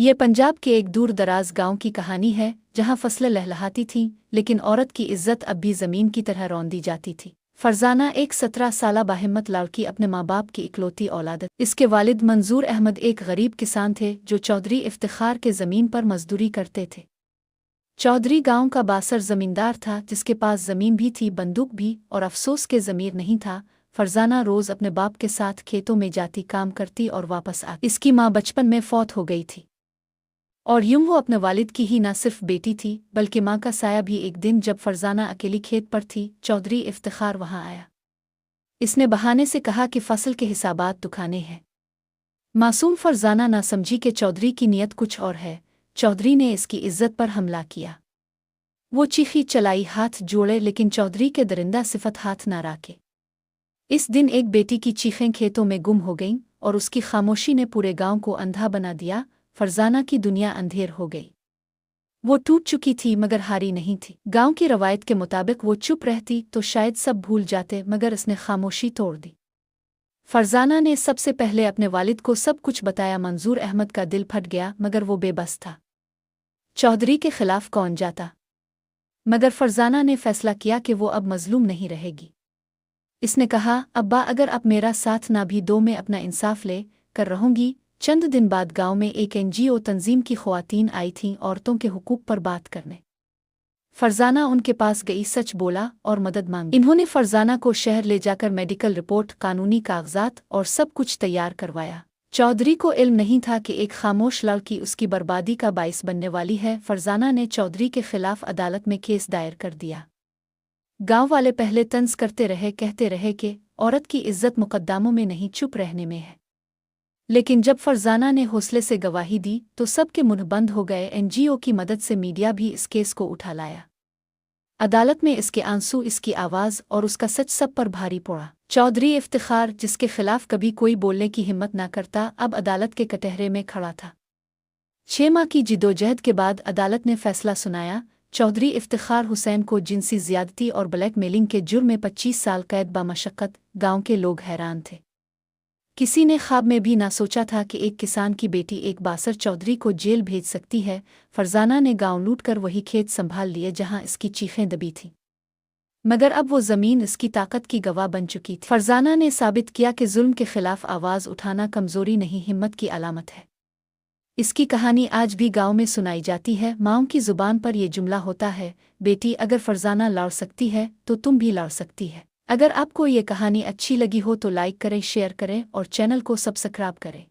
ये पंजाब के एक दूर दराज गांव की कहानी है जहां फसलें लहलहाती थीं, लेकिन औरत की इज्जत अब भी ज़मीन की तरह रौंदी जाती थी। फरजाना एक 17 साला बाहिम्मत लड़की अपने माँ बाप की इकलौती औलाद। इसके वालिद मंजूर अहमद एक गरीब किसान थे जो चौधरी इफ्तिखार के ज़मीन पर मजदूरी करते थे। चौधरी गांव का बासर ज़मींदार था जिसके पास ज़मीन भी थी, बंदूक भी, और अफसोस के ज़मीर नहीं था। फरजाना रोज़ अपने बाप के साथ खेतों में जाती, काम करती और वापस आती। इसकी माँ बचपन में फौत हो गई थी और यूं वो अपने वालिद की ही न सिर्फ बेटी थी बल्कि माँ का साया भी। एक दिन जब फरजाना अकेली खेत पर थी, चौधरी इफ्तिखार वहां आया। इसने बहाने से कहा कि फसल के हिसाबात दुखाने हैं। मासूम फरजाना ना समझी कि चौधरी की नीयत कुछ और है। चौधरी ने इसकी इज्जत पर हमला किया। वो चीखी चलाई, हाथ जोड़े, लेकिन चौधरी के दरिंदा सिफत हाथ ना राखे। इस दिन एक बेटी की चीखें खेतों में गुम हो गईं और उसकी खामोशी ने पूरे गांव को अंधा बना दिया। फरजाना की दुनिया अंधेर हो गई। वो टूट चुकी थी मगर हारी नहीं थी। गांव की रवायत के मुताबिक वो चुप रहती तो शायद सब भूल जाते, मगर उसने खामोशी तोड़ दी। फरजाना ने सबसे पहले अपने वालिद को सब कुछ बताया। मंजूर अहमद का दिल फट गया, मगर वो बेबस था। चौधरी के खिलाफ कौन जाता? मगर फरजाना ने फैसला किया कि वो अब मजलूम नहीं रहेगी। इसने कहा, अब्बा, अगर आप मेरा साथ ना भी दो, मैं अपना इंसाफ ले कर रहूंगी। चंद दिन बाद गांव में एक NGO तंजीम की ख्वातीन आई थीं औरतों के हुकूक पर बात करने। फरजाना उनके पास गई, सच बोला और मदद मांगी। इन्होंने फरजाना को शहर ले जाकर मेडिकल रिपोर्ट, कानूनी कागजात और सब कुछ तैयार करवाया। चौधरी को इल्म नहीं था कि एक खामोश लड़की उसकी बर्बादी का बाइस बनने वाली है। फरजाना ने चौधरी के खिलाफ अदालत में केस दायर कर दिया। गांव वाले पहले तंज करते रहे, कहते रहे कि औरत की इज्जत मुकद्दमों में नहीं, चुप रहने में है। लेकिन जब फरजाना ने हौसले से गवाही दी तो सबके मुंह बंद हो गए। NGO की मदद से मीडिया भी इस केस को उठा लाया। अदालत में इसके आंसू, इसकी आवाज़ और उसका सच सब पर भारी पड़ा। चौधरी इफ्तिखार, जिसके खिलाफ कभी कोई बोलने की हिम्मत ना करता, अब अदालत के कटहरे में खड़ा था। 6 माह की जिदोजहद के बाद अदालत ने फैसला सुनाया। चौधरी इफ्तिखार हुसैन को जिनसी ज्यादती और ब्लैकमेलिंग के जुर्म में 25 साल कैद बामशक्कत। गांव के लोग हैरान थे। किसी ने ख्वाब में भी ना सोचा था कि एक किसान की बेटी एक बासर चौधरी को जेल भेज सकती है। फरजाना ने गांव लूट कर वही खेत संभाल लिए जहां इसकी चीखें दबी थीं, मगर अब वो ज़मीन इसकी ताकत की गवाह बन चुकी थी। फरजाना ने साबित किया कि जुल्म के खिलाफ आवाज़ उठाना कमज़ोरी नहीं, हिम्मत की अलामत है। इसकी कहानी आज भी गांव में सुनाई जाती है। माँओं की ज़ुबान पर यह जुमला होता है, बेटी, अगर फरजाना लड़ सकती है तो तुम भी लड़ सकती है। अगर आपको ये कहानी अच्छी लगी हो तो लाइक करें, शेयर करें और चैनल को सब्सक्राइब करें।